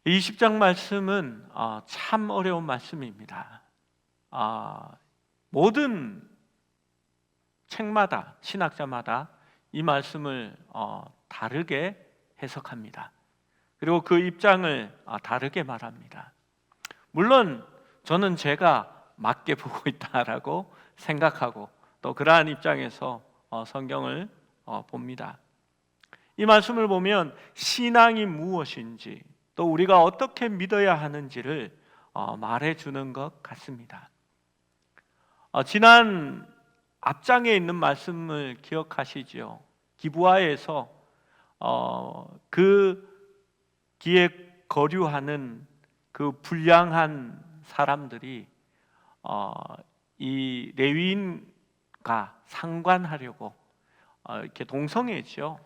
이 10장 말씀은 참 어려운 말씀입니다. 모든 책마다, 신학자마다 이 말씀을 다르게 해석합니다. 그리고 그 입장을 다르게 말합니다. 물론 저는 제가 맞게 보고 있다라고 생각하고 또 그러한 입장에서 성경을 봅니다. 이 말씀을 보면 신앙이 무엇인지 또 우리가 어떻게 믿어야 하는지를 말해주는 것 같습니다. 지난 앞장에 있는 말씀을 기억하시지요? 기브아에서 그 길에 거류하는 그 불량한 사람들이 이 레위인과 상관하려고 이렇게 동성애죠.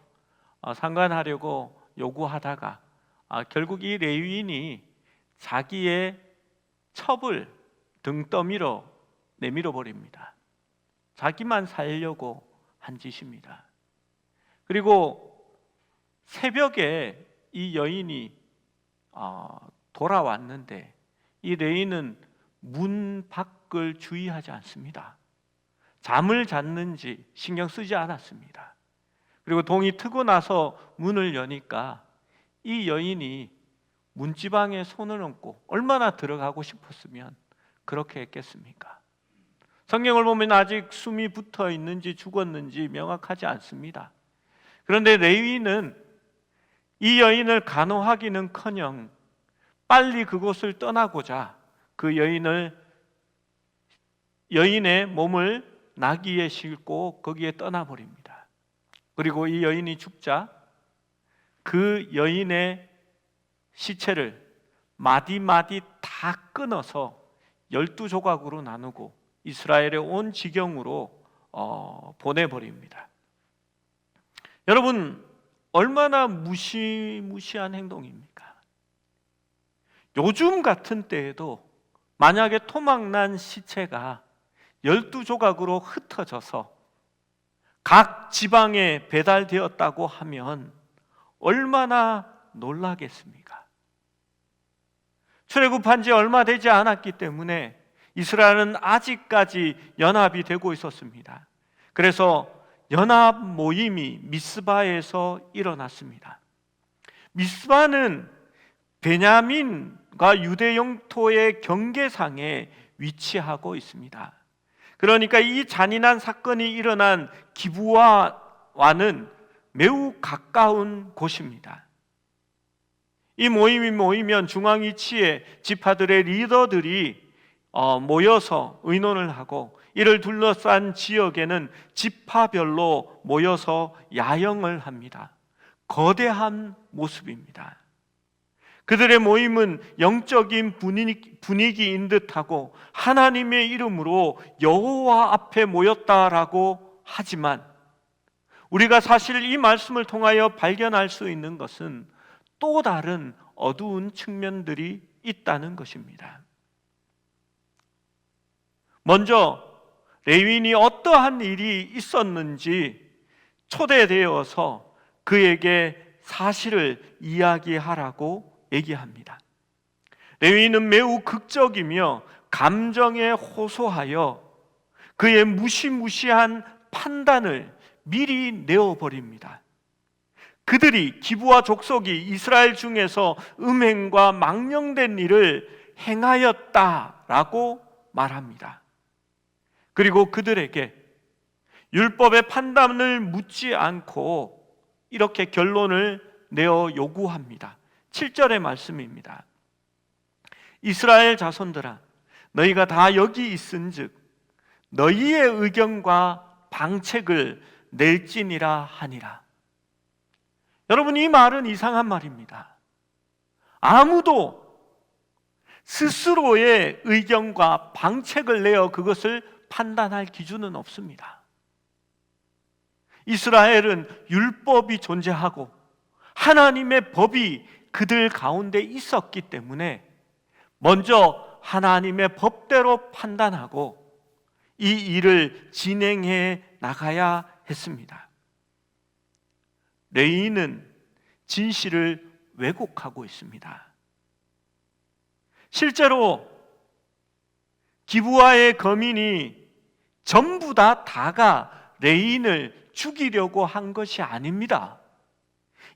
상관하려고 요구하다가 결국 이 레위인이 자기의 첩을 등더미로 내밀어 버립니다. 자기만 살려고 한 짓입니다. 그리고 새벽에 이 여인이 돌아왔는데 이 레위인은 문 밖을 주의하지 않습니다. 잠을 잤는지 신경 쓰지 않았습니다. 그리고 동이 트고 나서 문을 여니까 이 여인이 문지방에 손을 얹고 얼마나 들어가고 싶었으면 그렇게 했겠습니까? 성경을 보면 아직 숨이 붙어 있는지 죽었는지 명확하지 않습니다. 그런데 레위인은 이 여인을 간호하기는커녕 빨리 그곳을 떠나고자 그 여인의 몸을 나귀에 싣고 거기에 떠나버립니다. 그리고 이 여인이 죽자 그 여인의 시체를 마디마디 다 끊어서 12조각으로 나누고 이스라엘의 온 지경으로 보내버립니다. 여러분, 얼마나 무시무시한 행동입니까? 요즘 같은 때에도 만약에 토막난 시체가 12조각으로 흩어져서 각 지방에 배달되었다고 하면 얼마나 놀라겠습니까? 출애굽한 지 얼마 되지 않았기 때문에 이스라엘은 아직까지 연합이 되고 있었습니다. 그래서 연합 모임이 미스바에서 일어났습니다. 미스바는 베냐민과 유대 영토의 경계상에 위치하고 있습니다. 그러니까 이 잔인한 사건이 일어난 기브아와는 매우 가까운 곳입니다. 이 모임이 모이면 중앙 위치에 지파들의 리더들이 모여서 의논을 하고 이를 둘러싼 지역에는 지파별로 모여서 야영을 합니다. 거대한 모습입니다. 그들의 모임은 영적인 분위기인 듯하고 하나님의 이름으로 여호와 앞에 모였다라고 하지만 우리가 사실 이 말씀을 통하여 발견할 수 있는 것은 또 다른 어두운 측면들이 있다는 것입니다. 먼저 레위인이 어떠한 일이 있었는지 초대되어서 그에게 사실을 이야기하라고 얘기합니다. 레위인은 매우 극적이며 감정에 호소하여 그의 무시무시한 판단을 미리 내어버립니다. 그들이 기브아 족속이 이스라엘 중에서 음행과 망령된 일을 행하였다라고 말합니다. 그리고 그들에게 율법의 판단을 묻지 않고 이렇게 결론을 내어 요구합니다. 7절의 말씀입니다. 이스라엘 자손들아, 너희가 다 여기 있은즉 너희의 의견과 방책을 낼지니라 하니라. 여러분, 이 말은 이상한 말입니다. 아무도 스스로의 의견과 방책을 내어 그것을 판단할 기준은 없습니다. 이스라엘은 율법이 존재하고 하나님의 법이 그들 가운데 있었기 때문에 먼저 하나님의 법대로 판단하고 이 일을 진행해 나가야 했습니다. 레위인은 진실을 왜곡하고 있습니다. 실제로 기브아의 거민이 전부 다가 레인을 죽이려고 한 것이 아닙니다.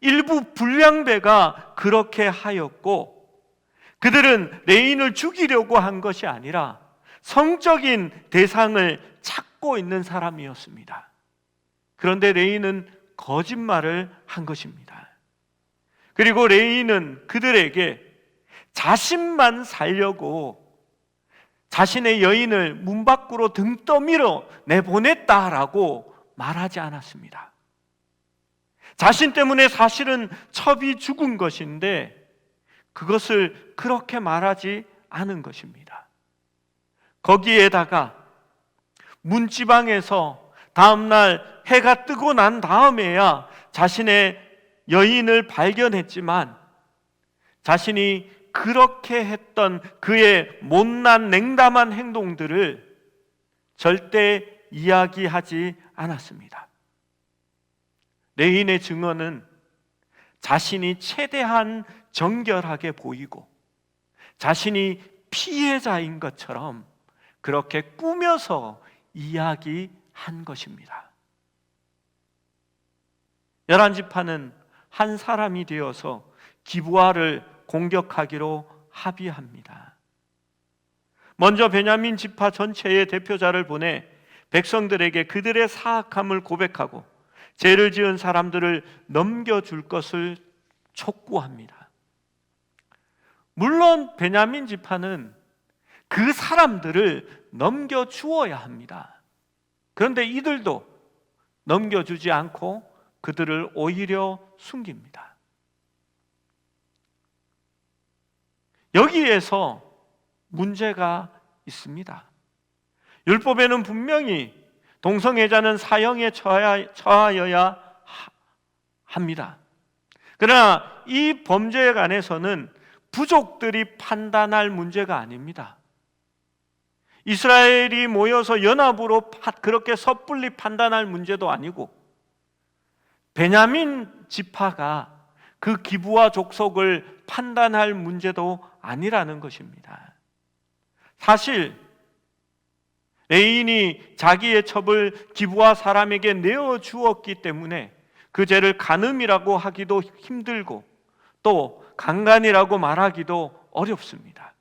일부 불량배가 그렇게 하였고, 그들은 레인을 죽이려고 한 것이 아니라 성적인 대상을 찾고 있는 사람이었습니다. 그런데 레인은 거짓말을 한 것입니다. 그리고 레인은 그들에게 자신만 살려고 자신의 여인을 문 밖으로 등 떠밀어 내보냈다라고 말하지 않았습니다. 자신 때문에 사실은 첩이 죽은 것인데 그것을 그렇게 말하지 않은 것입니다. 거기에다가 문지방에서 다음날 해가 뜨고 난 다음에야 자신의 여인을 발견했지만, 자신이 그렇게 했던 그의 못난 냉담한 행동들을 절대 이야기하지 않았습니다. 레인의 증언은 자신이 최대한 정결하게 보이고 자신이 피해자인 것처럼 그렇게 꾸며서 이야기한 것입니다. 11지파는 한 사람이 되어서 기브아를 공격하기로 합의합니다. 먼저 베냐민 지파 전체의 대표자를 보내 백성들에게 그들의 사악함을 고백하고 죄를 지은 사람들을 넘겨줄 것을 촉구합니다. 물론 베냐민 지파는 그 사람들을 넘겨주어야 합니다. 그런데 이들도 넘겨주지 않고 그들을 오히려 숨깁니다. 여기에서 문제가 있습니다. 율법에는 분명히 동성애자는 사형에 처하여야 합니다. 그러나 이 범죄에 관해서는 부족들이 판단할 문제가 아닙니다. 이스라엘이 모여서 연합으로 그렇게 섣불리 판단할 문제도 아니고, 베냐민 지파가 그 기브아 족속을 판단할 문제도 아니라는 것입니다. 사실 레인이 자기의 첩을 기브아 사람에게 내어 주었기 때문에 그 죄를 간음이라고 하기도 힘들고 또 강간이라고 말하기도 어렵습니다.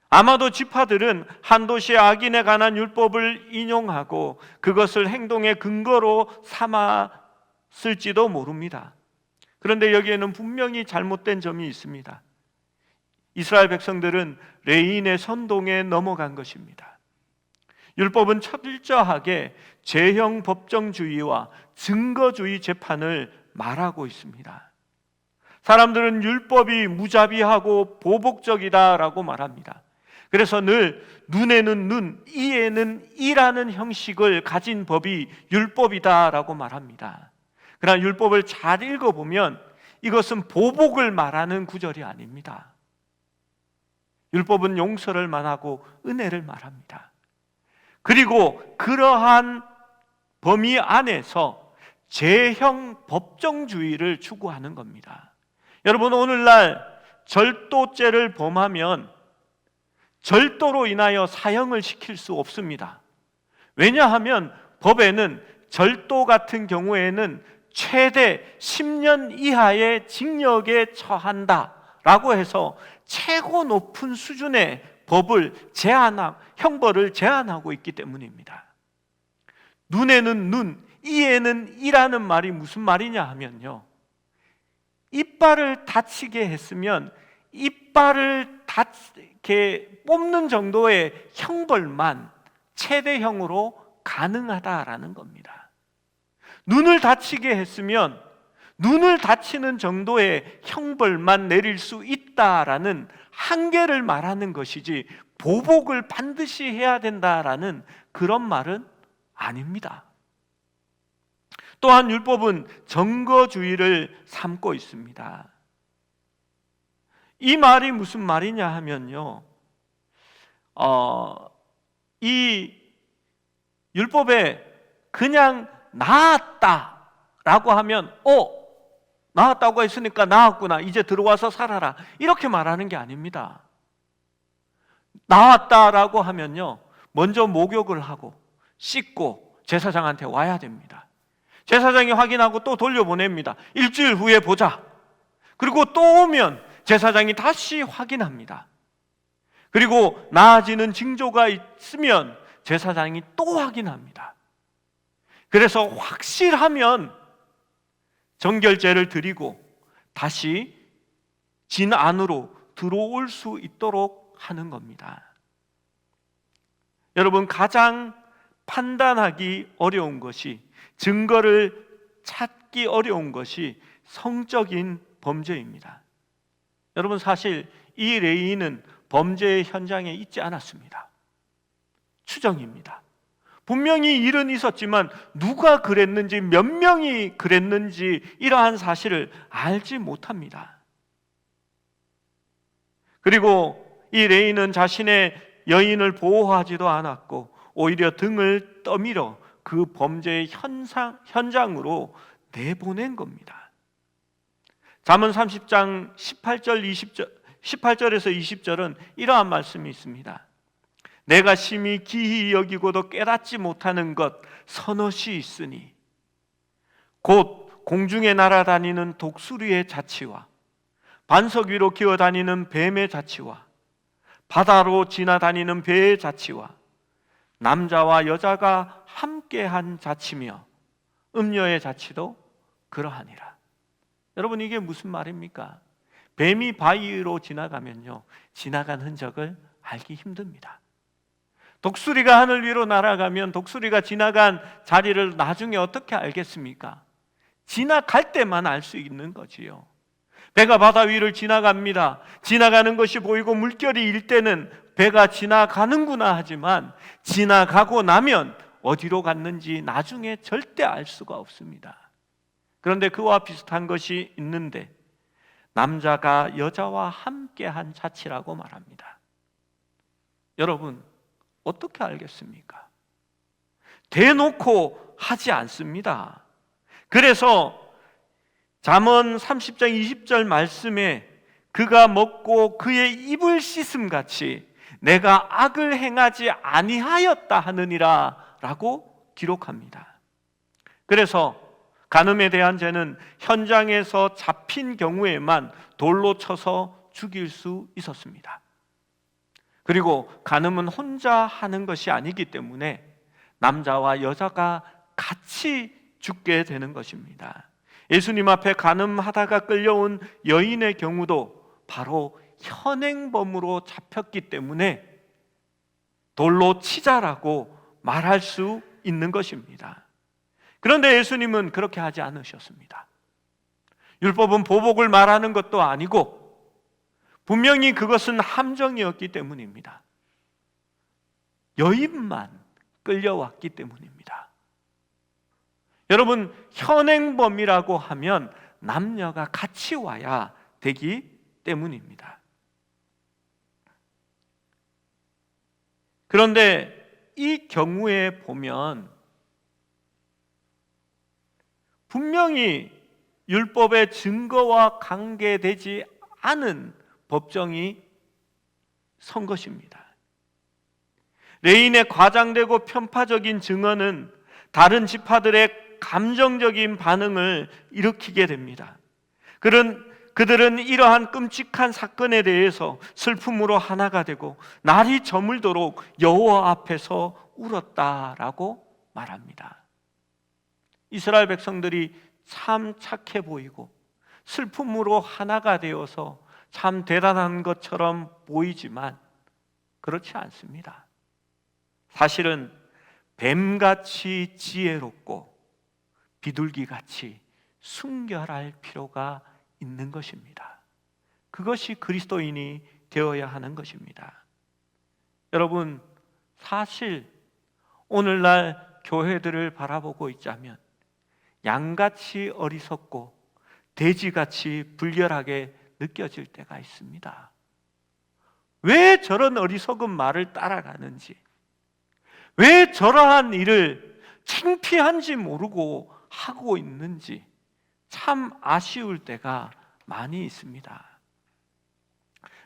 아마도 지파들은 한 도시의 악인에 관한 율법을 인용하고 그것을 행동의 근거로 삼았을지도 모릅니다. 그런데 여기에는 분명히 잘못된 점이 있습니다. 이스라엘 백성들은 레인의 선동에 넘어간 것입니다. 율법은 철저하게 죄형 법정주의와 증거주의 재판을 말하고 있습니다. 사람들은 율법이 무자비하고 보복적이다라고 말합니다. 그래서 늘 눈에는 눈, 이에는 이라는 형식을 가진 법이 율법이다라고 말합니다. 그러나 율법을 잘 읽어보면 이것은 보복을 말하는 구절이 아닙니다. 율법은 용서를 말하고 은혜를 말합니다. 그리고 그러한 범위 안에서 죄형 법정주의를 추구하는 겁니다. 여러분, 오늘날 절도죄를 범하면 절도로 인하여 사형을 시킬 수 없습니다. 왜냐하면 법에는 절도 같은 경우에는 최대 10년 이하의 징역에 처한다라고 해서 최고 높은 수준의 형벌을 제한하고 있기 때문입니다. 눈에는 눈, 이에는 이라는 말이 무슨 말이냐 하면요, 이빨을 다치게 했으면 이빨을 이렇게 뽑는 정도의 형벌만 최대형으로 가능하다라는 겁니다. 눈을 다치게 했으면 눈을 다치는 정도의 형벌만 내릴 수 있다라는 한계를 말하는 것이지 보복을 반드시 해야 된다라는 그런 말은 아닙니다. 또한 율법은 증거주의를 삼고 있습니다. 이 말이 무슨 말이냐 하면요, 이 율법에 그냥 나았다라고 하면 나았다고 했으니까 나았구나, 이제 들어와서 살아라, 이렇게 말하는 게 아닙니다. 나왔다라고 하면요, 먼저 목욕을 하고 씻고 제사장한테 와야 됩니다. 제사장이 확인하고 또 돌려보냅니다. 일주일 후에 보자. 그리고 또 오면 제사장이 다시 확인합니다. 그리고 나아지는 징조가 있으면 제사장이 또 확인합니다. 그래서 확실하면 정결제를 드리고 다시 진 안으로 들어올 수 있도록 하는 겁니다. 여러분, 가장 판단하기 어려운 것이, 증거를 찾기 어려운 것이 성적인 범죄입니다. 여러분, 사실 이 레위인은 범죄의 현장에 있지 않았습니다. 추정입니다. 분명히 일은 있었지만 누가 그랬는지, 몇 명이 그랬는지 이러한 사실을 알지 못합니다. 그리고 이 레위인은 자신의 여인을 보호하지도 않았고 오히려 등을 떠밀어 그 범죄의 현장으로 내보낸 겁니다. 잠언 30장 18절에서 20절은 이러한 말씀이 있습니다. 내가 심히 기히 여기고도 깨닫지 못하는 것 서너시 있으니, 곧 공중에 날아다니는 독수리의 자치와 반석 위로 기어다니는 뱀의 자치와 바다로 지나다니는 배의 자치와 남자와 여자가 함께한 자치며 음녀의 자치도 그러하니라. 여러분, 이게 무슨 말입니까? 뱀이 바위로 지나가면요, 지나간 흔적을 알기 힘듭니다. 독수리가 하늘 위로 날아가면 독수리가 지나간 자리를 나중에 어떻게 알겠습니까? 지나갈 때만 알 수 있는 거지요. 배가 바다 위를 지나갑니다. 지나가는 것이 보이고 물결이 일 때는 배가 지나가는구나 하지만 지나가고 나면 어디로 갔는지 나중에 절대 알 수가 없습니다. 그런데 그와 비슷한 것이 있는데, 남자가 여자와 함께한 자치라고 말합니다. 여러분, 어떻게 알겠습니까? 대놓고 하지 않습니다. 그래서 잠언 30장 20절 말씀에 그가 먹고 그의 입을 씻음같이 내가 악을 행하지 아니하였다 하느니라 라고 기록합니다. 그래서 간음에 대한 죄는 현장에서 잡힌 경우에만 돌로 쳐서 죽일 수 있었습니다. 그리고 간음은 혼자 하는 것이 아니기 때문에 남자와 여자가 같이 죽게 되는 것입니다. 예수님 앞에 간음하다가 끌려온 여인의 경우도 바로 현행범으로 잡혔기 때문에 돌로 치자라고 말할 수 있는 것입니다. 그런데 예수님은 그렇게 하지 않으셨습니다. 율법은 보복을 말하는 것도 아니고 분명히 그것은 함정이었기 때문입니다. 여인만 끌려왔기 때문입니다. 여러분, 현행범이라고 하면 남녀가 같이 와야 되기 때문입니다. 그런데 이 경우에 보면 분명히 율법의 증거와 관계되지 않은 법정이 선 것입니다. 레인의 과장되고 편파적인 증언은 다른 지파들의 감정적인 반응을 일으키게 됩니다. 그들은 이러한 끔찍한 사건에 대해서 슬픔으로 하나가 되고 날이 저물도록 여호와 앞에서 울었다라고 말합니다. 이스라엘 백성들이 참 착해 보이고 슬픔으로 하나가 되어서 참 대단한 것처럼 보이지만 그렇지 않습니다. 사실은 뱀같이 지혜롭고 비둘기같이 순결할 필요가 있는 것입니다. 그것이 그리스도인이 되어야 하는 것입니다. 여러분, 사실 오늘날 교회들을 바라보고 있자면 양같이 어리석고 돼지같이 불결하게 느껴질 때가 있습니다. 왜 저런 어리석은 말을 따라가는지, 왜 저러한 일을 창피한지 모르고 하고 있는지 참 아쉬울 때가 많이 있습니다.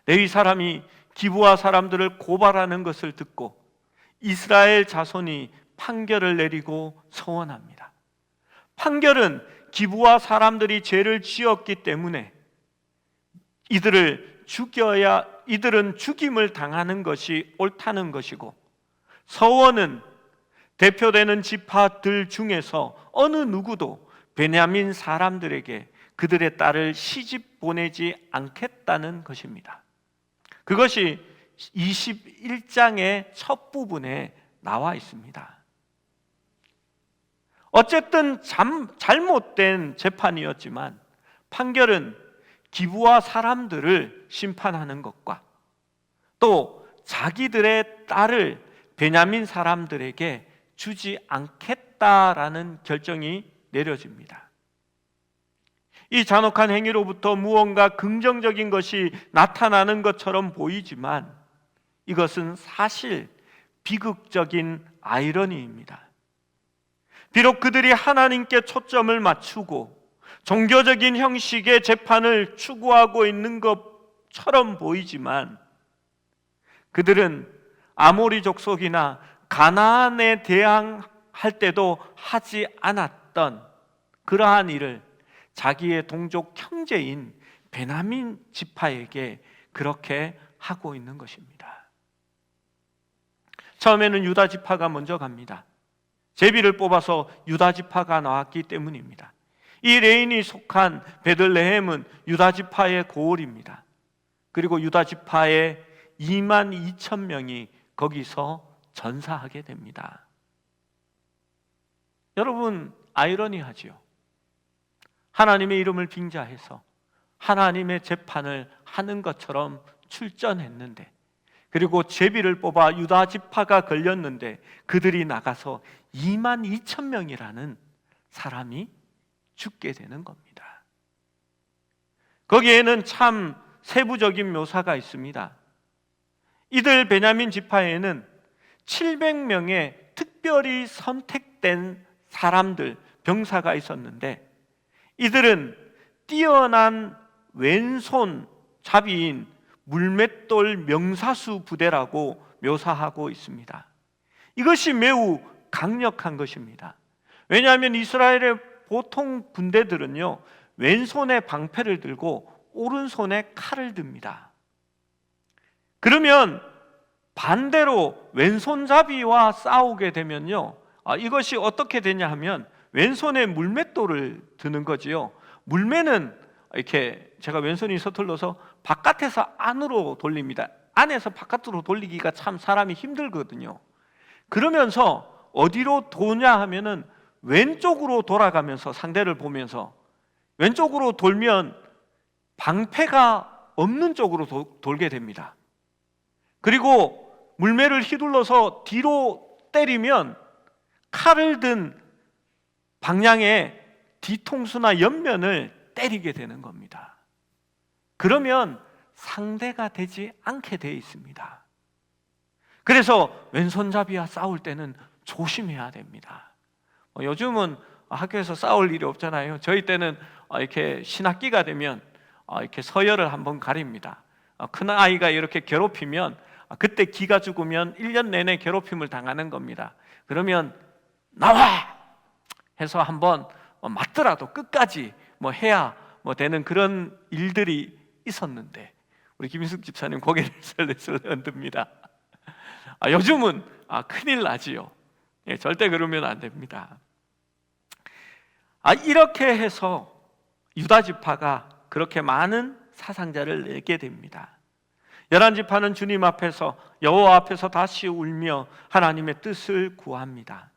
레위 사람이 기브아 사람들을 고발하는 것을 듣고 이스라엘 자손이 판결을 내리고 서원합니다. 판결은 기브아 사람들이 죄를 지었기 때문에 이들은 죽임을 당하는 것이 옳다는 것이고, 서원은 대표되는 지파들 중에서 어느 누구도 베냐민 사람들에게 그들의 딸을 시집 보내지 않겠다는 것입니다. 그것이 21장의 첫 부분에 나와 있습니다. 어쨌든 잘못된 재판이었지만 판결은 기브아 사람들을 심판하는 것과 또 자기들의 딸을 베냐민 사람들에게 주지 않겠다라는 결정이 내려집니다. 이 잔혹한 행위로부터 무언가 긍정적인 것이 나타나는 것처럼 보이지만 이것은 사실 비극적인 아이러니입니다. 비록 그들이 하나님께 초점을 맞추고 종교적인 형식의 재판을 추구하고 있는 것처럼 보이지만 그들은 아모리 족속이나 가나안에 대항할 때도 하지 않았던 그러한 일을 자기의 동족 형제인 베냐민 지파에게 그렇게 하고 있는 것입니다. 처음에는 유다 지파가 먼저 갑니다. 제비를 뽑아서 유다 지파가 나왔기 때문입니다. 이 레인이 속한 베들레헴은 유다 지파의 고을입니다. 그리고 유다 지파의 22,000명이 거기서 전사하게 됩니다. 여러분, 아이러니하지요. 하나님의 이름을 빙자해서 하나님의 재판을 하는 것처럼 출전했는데, 그리고 제비를 뽑아 유다 지파가 걸렸는데 그들이 나가서 22,000명이라는 사람이 죽게 되는 겁니다. 거기에는 참 세부적인 묘사가 있습니다. 이들 베냐민 지파에는 700명의 특별히 선택된 사람들, 병사가 있었는데 이들은 뛰어난 왼손잡이인 물맷돌 명사수 부대라고 묘사하고 있습니다. 이것이 매우 강력한 것입니다. 왜냐하면 이스라엘의 보통 군대들은요, 왼손에 방패를 들고 오른손에 칼을 듭니다. 그러면 반대로 왼손잡이와 싸우게 되면요, 이것이 어떻게 되냐 하면 왼손에 물맷돌을 드는 거지요. 물매는 이렇게 제가 왼손이 서툴러서 바깥에서 안으로 돌립니다. 안에서 바깥으로 돌리기가 참 사람이 힘들거든요. 그러면서 어디로 도냐 하면은 왼쪽으로 돌아가면서 상대를 보면서 왼쪽으로 돌면 방패가 없는 쪽으로 돌게 됩니다. 그리고 물매를 휘둘러서 뒤로 때리면 칼을 든 방향의 뒤통수나 옆면을 때리게 되는 겁니다. 그러면 상대가 되지 않게 되어 있습니다. 그래서 왼손잡이와 싸울 때는 조심해야 됩니다. 요즘은 학교에서 싸울 일이 없잖아요. 저희 때는 이렇게 신학기가 되면 이렇게 서열을 한번 가립니다. 큰 아이가 이렇게 괴롭히면 그때 기가 죽으면 1년 내내 괴롭힘을 당하는 겁니다. 그러면 나와! 해서 한번 맞더라도 끝까지 해야 되는 그런 일들이 있었는데 우리 김인숙 집사님 고개를 슬슬 흔듭니다. 요즘은 큰일 나지요. 절대 그러면 안 됩니다. 이렇게 해서 유다 지파가 그렇게 많은 사상자를 내게 됩니다. 11지파는 주님 앞에서 여호와 앞에서 다시 울며 하나님의 뜻을 구합니다.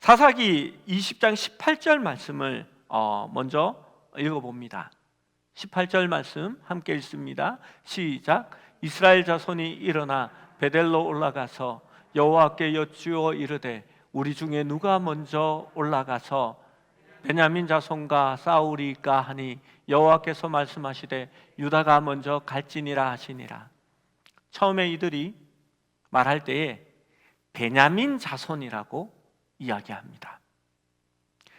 사사기 20장 18절 말씀을 먼저 읽어봅니다. 18절 말씀 함께 읽습니다. 시작. 이스라엘 자손이 일어나 베델로 올라가서 여호와께 여쭈어 이르되 우리 중에 누가 먼저 올라가서 베냐민 자손과 싸우리까 하니 여호와께서 말씀하시되 유다가 먼저 갈지니라 하시니라. 처음에 이들이 말할 때에 베냐민 자손이라고 이야기합니다.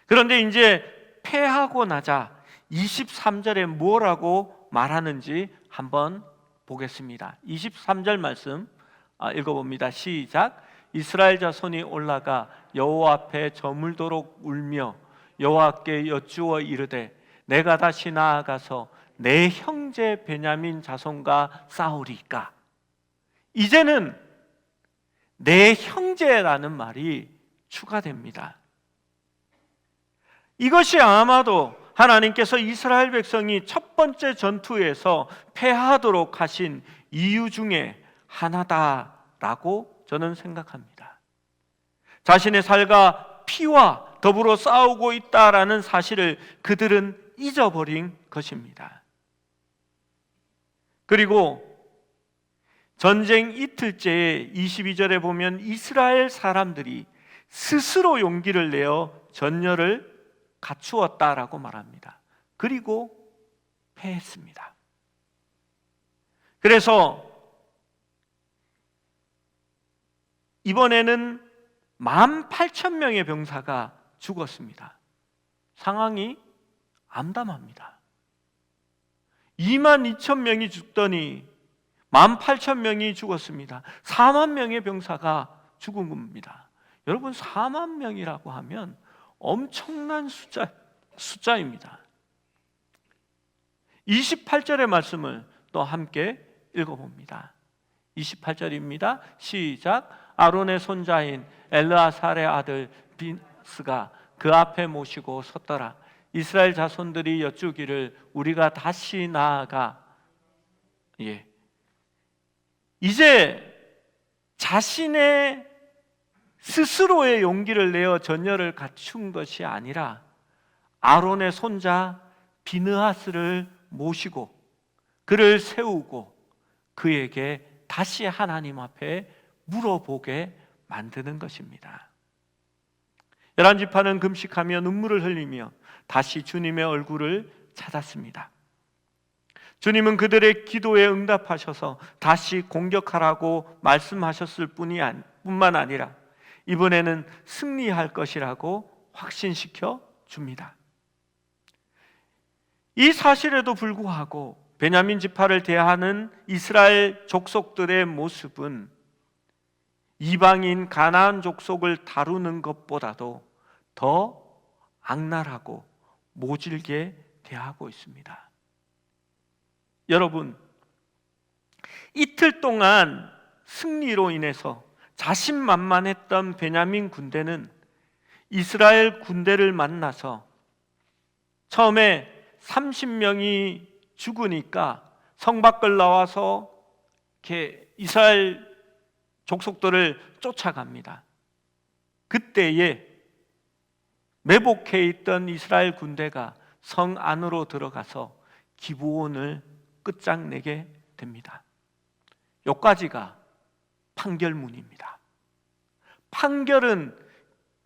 그런데 이제 패하고 나자 23절에 뭐라고 말하는지 한번 보겠습니다. 23절 말씀 읽어봅니다. 시작. 이스라엘 자손이 올라가 여호와 앞에 저물도록 울며 여호와께 여쭈어 이르되 내가 다시 나아가서 내 형제 베냐민 자손과 싸우리까. 이제는 내 형제라는 말이 추가됩니다. 이것이 아마도 하나님께서 이스라엘 백성이 첫 번째 전투에서 패하도록 하신 이유 중에 하나다라고 저는 생각합니다. 자신의 살과 피와 더불어 싸우고 있다라는 사실을 그들은 잊어버린 것입니다. 그리고 전쟁 이틀째에 22절에 보면 이스라엘 사람들이 스스로 용기를 내어 전열을 갖추었다라고 말합니다. 그리고 패했습니다. 그래서 이번에는 18,000명의 병사가 죽었습니다. 상황이 암담합니다. 22,000명이 죽더니 18,000명이 죽었습니다. 4만 명의 병사가 죽은 겁니다. 여러분, 4만 명이라고 하면 엄청난 숫자입니다. 28절의 말씀을 또 함께 읽어봅니다. 28절입니다. 시작. 아론의 손자인 엘르아살의 아들 빈스가 그 앞에 모시고 섰더라. 이스라엘 자손들이 여쭈기를 우리가 다시 나아가 이제 자신의 스스로의 용기를 내어 전열을 갖춘 것이 아니라 아론의 손자 비느하스를 모시고 그를 세우고 그에게 다시 하나님 앞에 물어보게 만드는 것입니다. 11지파는 금식하며 눈물을 흘리며 다시 주님의 얼굴을 찾았습니다. 주님은 그들의 기도에 응답하셔서 다시 공격하라고 말씀하셨을 뿐만 아니라 이번에는 승리할 것이라고 확신시켜 줍니다. 이 사실에도 불구하고 베냐민 지파를 대하는 이스라엘 족속들의 모습은 이방인 가나안 족속을 다루는 것보다도 더 악랄하고 모질게 대하고 있습니다. 여러분, 이틀 동안 승리로 인해서 자신만만했던 베냐민 군대는 이스라엘 군대를 만나서 처음에 30명이 죽으니까 성 밖을 나와서 이렇게 이스라엘 족속들을 쫓아갑니다. 그때에 매복해 있던 이스라엘 군대가 성 안으로 들어가서 기브온을 끝장내게 됩니다. 여기까지가 판결문입니다. 판결은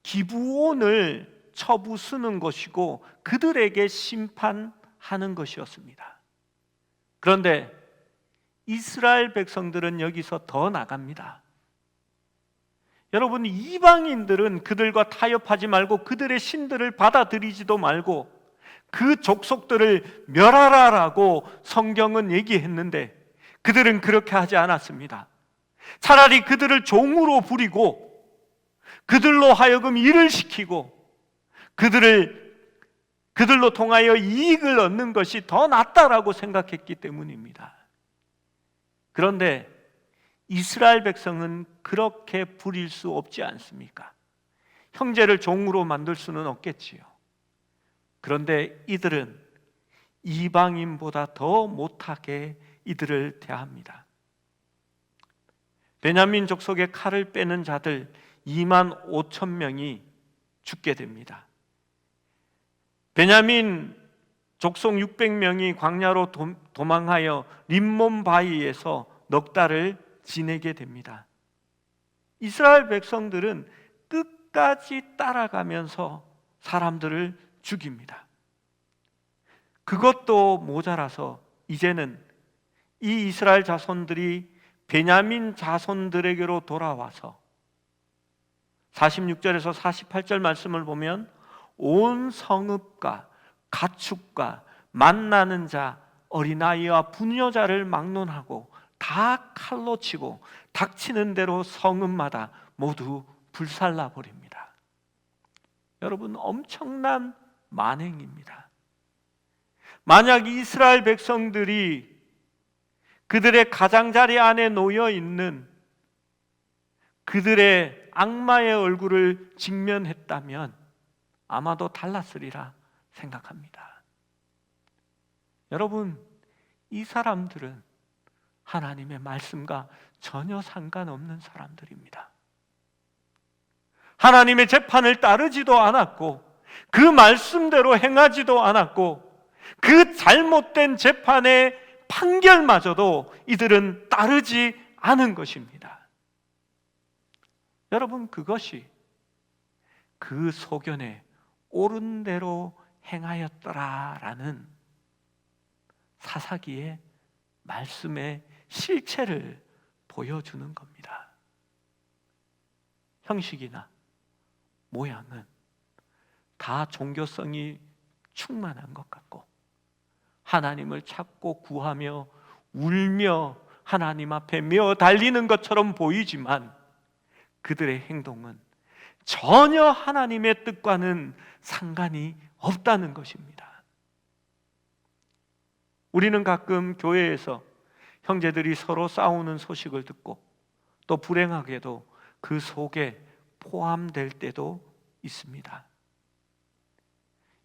기브온을 쳐부수는 것이고 그들에게 심판하는 것이었습니다. 그런데 이스라엘 백성들은 여기서 더 나갑니다. 여러분, 이방인들은 그들과 타협하지 말고 그들의 신들을 받아들이지도 말고 그 족속들을 멸하라라고 성경은 얘기했는데 그들은 그렇게 하지 않았습니다. 차라리 그들을 종으로 부리고 그들로 하여금 일을 시키고 그들로 통하여 이익을 얻는 것이 더 낫다라고 생각했기 때문입니다. 그런데 이스라엘 백성은 그렇게 부릴 수 없지 않습니까? 형제를 종으로 만들 수는 없겠지요. 그런데 이들은 이방인보다 더 못하게 이들을 대합니다. 베냐민 족속의 칼을 빼는 자들 25,000명이 죽게 됩니다. 베냐민 족속 600명이 광야로 도망하여 림몬 바위에서 넉 달을 지내게 됩니다. 이스라엘 백성들은 끝까지 따라가면서 사람들을 죽입니다. 그것도 모자라서 이제는 이 이스라엘 자손들이 베냐민 자손들에게로 돌아와서 46절에서 48절 말씀을 보면 온 성읍과 가축과 만나는 자, 어린아이와 부녀자를 막론하고 다 칼로 치고 닥치는 대로 성읍마다 모두 불살라 버립니다. 여러분, 엄청난 만행입니다. 만약 이스라엘 백성들이 그들의 가장자리 안에 놓여 있는 그들의 악마의 얼굴을 직면했다면 아마도 달랐으리라 생각합니다. 여러분, 이 사람들은 하나님의 말씀과 전혀 상관없는 사람들입니다. 하나님의 재판을 따르지도 않았고 그 말씀대로 행하지도 않았고 그 잘못된 재판의 판결마저도 이들은 따르지 않은 것입니다. 여러분, 그것이 그 소견에 옳은 대로 행하였더라라는 사사기의 말씀의 실체를 보여주는 겁니다. 형식이나 모양은 다 종교성이 충만한 것 같고 하나님을 찾고 구하며 울며 하나님 앞에 메어 달리는 것처럼 보이지만 그들의 행동은 전혀 하나님의 뜻과는 상관이 없다는 것입니다. 우리는 가끔 교회에서 형제들이 서로 싸우는 소식을 듣고 또 불행하게도 그 속에 포함될 때도 있습니다.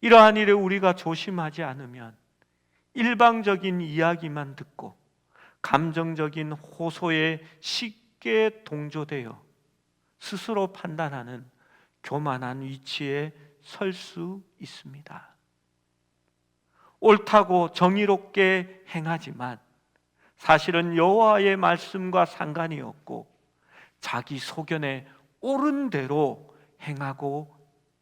이러한 일을 우리가 조심하지 않으면 일방적인 이야기만 듣고 감정적인 호소에 쉽게 동조되어 스스로 판단하는 교만한 위치에 설 수 있습니다. 옳다고 정의롭게 행하지만 사실은 여호와의 말씀과 상관이 없고 자기 소견에 옳은 대로 행하고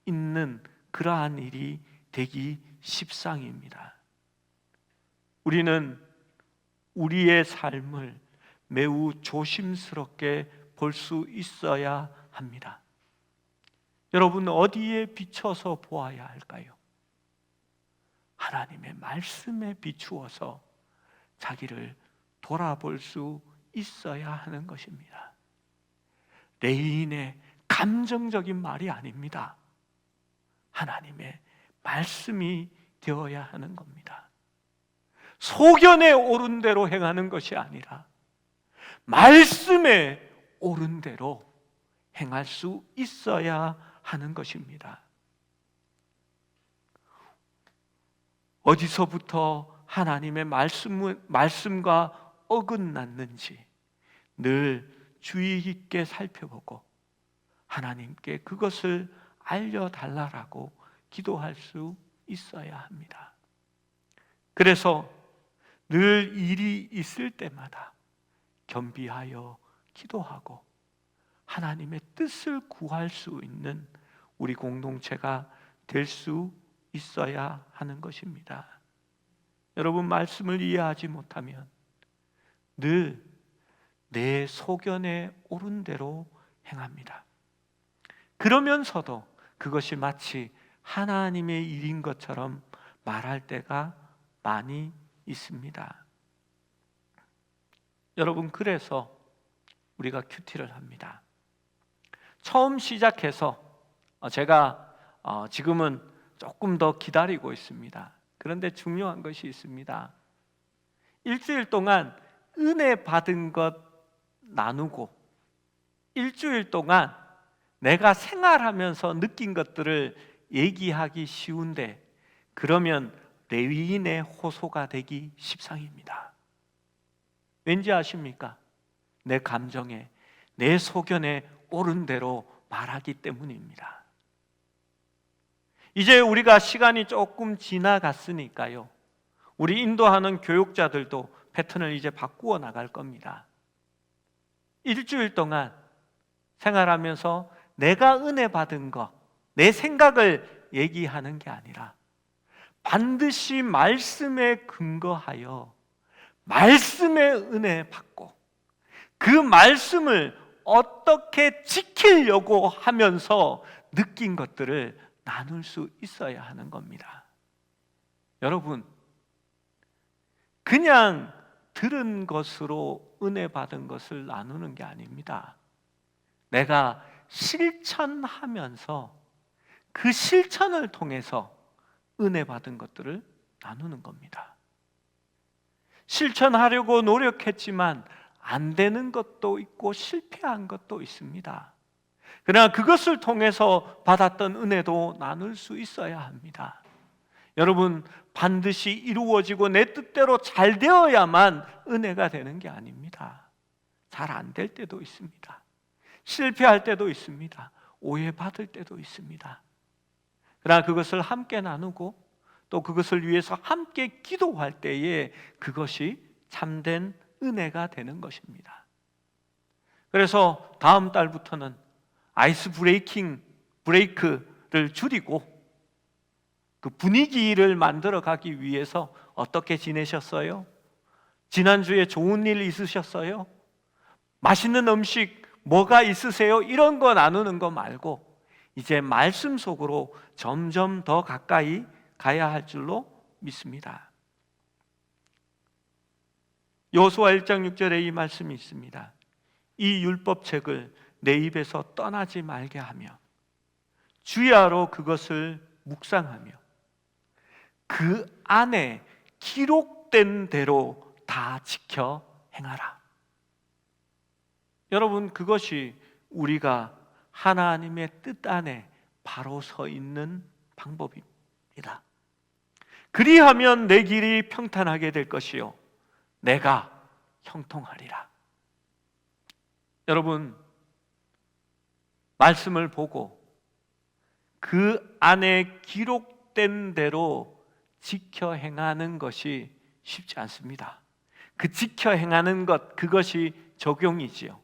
있는 그러한 일이 되기 십상입니다. 우리는 우리의 삶을 매우 조심스럽게 볼 수 있어야 합니다. 여러분, 어디에 비춰서 보아야 할까요? 하나님의 말씀에 비추어서 자기를 돌아볼 수 있어야 하는 것입니다. 레인의 감정적인 말이 아닙니다. 하나님의 말씀이 되어야 하는 겁니다. 소견에 옳은 대로 행하는 것이 아니라 말씀에 옳은 대로 행할 수 있어야 하는 것입니다. 어디서부터 하나님의 말씀과 어긋났는지 늘 주의 깊게 살펴보고 하나님께 그것을 알려달라고 기도할 수 있어야 합니다. 그래서 늘 일이 있을 때마다 겸비하여 기도하고 하나님의 뜻을 구할 수 있는 우리 공동체가 될 수 있어야 하는 것입니다. 여러분, 말씀을 이해하지 못하면 늘 내 소견에 옳은 대로 행합니다. 그러면서도 그것이 마치 하나님의 일인 것처럼 말할 때가 많이 있습니다. 여러분, 그래서 우리가 큐티를 합니다. 처음 시작해서 제가 지금은 조금 더 기다리고 있습니다. 그런데 중요한 것이 있습니다. 일주일 동안 은혜 받은 것 나누고 일주일 동안 내가 생활하면서 느낀 것들을 얘기하기 쉬운데 그러면 레위인의 호소가 되기 십상입니다. 왠지 아십니까? 내 감정에, 내 소견에 옳은 대로 말하기 때문입니다. 이제 우리가 시간이 조금 지나갔으니까요, 우리 인도하는 교육자들도 패턴을 이제 바꾸어 나갈 겁니다. 일주일 동안 생활하면서 내가 은혜 받은 것, 내 생각을 얘기하는 게 아니라 반드시 말씀에 근거하여 말씀의 은혜 받고 그 말씀을 어떻게 지키려고 하면서 느낀 것들을 나눌 수 있어야 하는 겁니다. 여러분, 그냥 들은 것으로 은혜 받은 것을 나누는 게 아닙니다. 내가 실천하면서 그 실천을 통해서 은혜 받은 것들을 나누는 겁니다. 실천하려고 노력했지만 안 되는 것도 있고 실패한 것도 있습니다. 그러나 그것을 통해서 받았던 은혜도 나눌 수 있어야 합니다. 여러분, 반드시 이루어지고 내 뜻대로 잘 되어야만 은혜가 되는 게 아닙니다. 잘 안 될 때도 있습니다. 실패할 때도 있습니다. 오해받을 때도 있습니다. 그러나 그것을 함께 나누고 또 그것을 위해서 함께 기도할 때에 그것이 참된 은혜가 되는 것입니다. 그래서 다음 달부터는 아이스 브레이크를 줄이고 그 분위기를 만들어 가기 위해서 어떻게 지내셨어요? 지난주에 좋은 일 있으셨어요? 맛있는 음식 뭐가 있으세요? 이런 거 나누는 거 말고 이제 말씀 속으로 점점 더 가까이 가야 할 줄로 믿습니다. 여호수아 1장 6절에 이 말씀이 있습니다. 이 율법책을 내 입에서 떠나지 말게 하며 주야로 그것을 묵상하며 그 안에 기록된 대로 다 지켜 행하라. 여러분, 그것이 우리가 하나님의 뜻 안에 바로 서 있는 방법입니다. 그리하면 내 길이 평탄하게 될 것이요 내가 형통하리라. 여러분, 말씀을 보고 그 안에 기록된 대로 지켜 행하는 것이 쉽지 않습니다. 그 지켜 행하는 것, 그것이 적용이지요.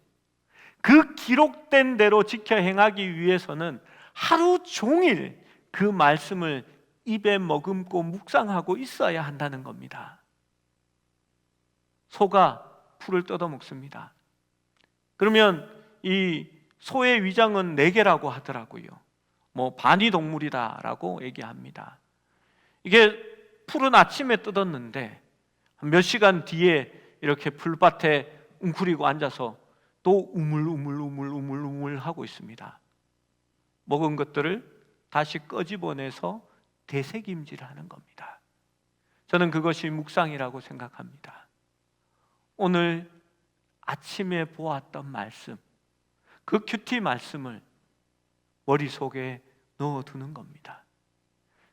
그 기록된 대로 지켜 행하기 위해서는 하루 종일 그 말씀을 입에 머금고 묵상하고 있어야 한다는 겁니다. 소가 풀을 뜯어 먹습니다. 그러면 이 소의 위장은 4개라고 하더라고요. 반이동물이다라고 얘기합니다. 이게 풀은 아침에 뜯었는데 몇 시간 뒤에 이렇게 풀밭에 웅크리고 앉아서 또 우물우물 하고 있습니다. 먹은 것들을 다시 끄집어내서 되새김질하는 겁니다. 저는 그것이 묵상이라고 생각합니다. 오늘 아침에 보았던 말씀, 그 큐티 말씀을 머릿속에 넣어두는 겁니다.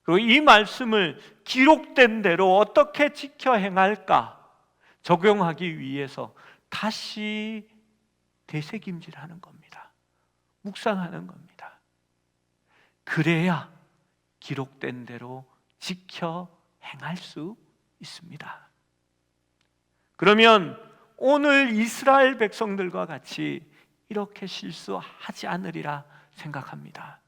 그리고 이 말씀을 기록된 대로 어떻게 지켜 행할까 적용하기 위해서 다시 되새김질하는 겁니다. 묵상하는 겁니다. 그래야 기록된 대로 지켜 행할 수 있습니다. 그러면 오늘 이스라엘 백성들과 같이 이렇게 실수하지 않으리라 생각합니다.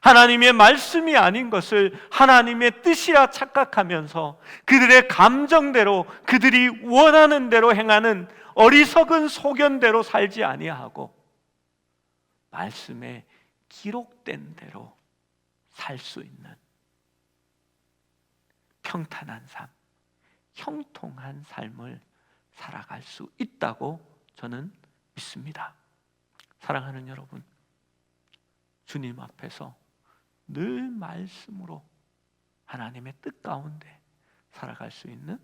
하나님의 말씀이 아닌 것을 하나님의 뜻이라 착각하면서 그들의 감정대로 그들이 원하는 대로 행하는 어리석은 소견대로 살지 아니하고 말씀에 기록된 대로 살 수 있는 평탄한 삶, 형통한 삶을 살아갈 수 있다고 저는 믿습니다. 사랑하는 여러분, 주님 앞에서 늘 말씀으로 하나님의 뜻 가운데 살아갈 수 있는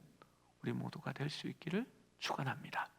우리 모두가 될 수 있기를 축원합니다.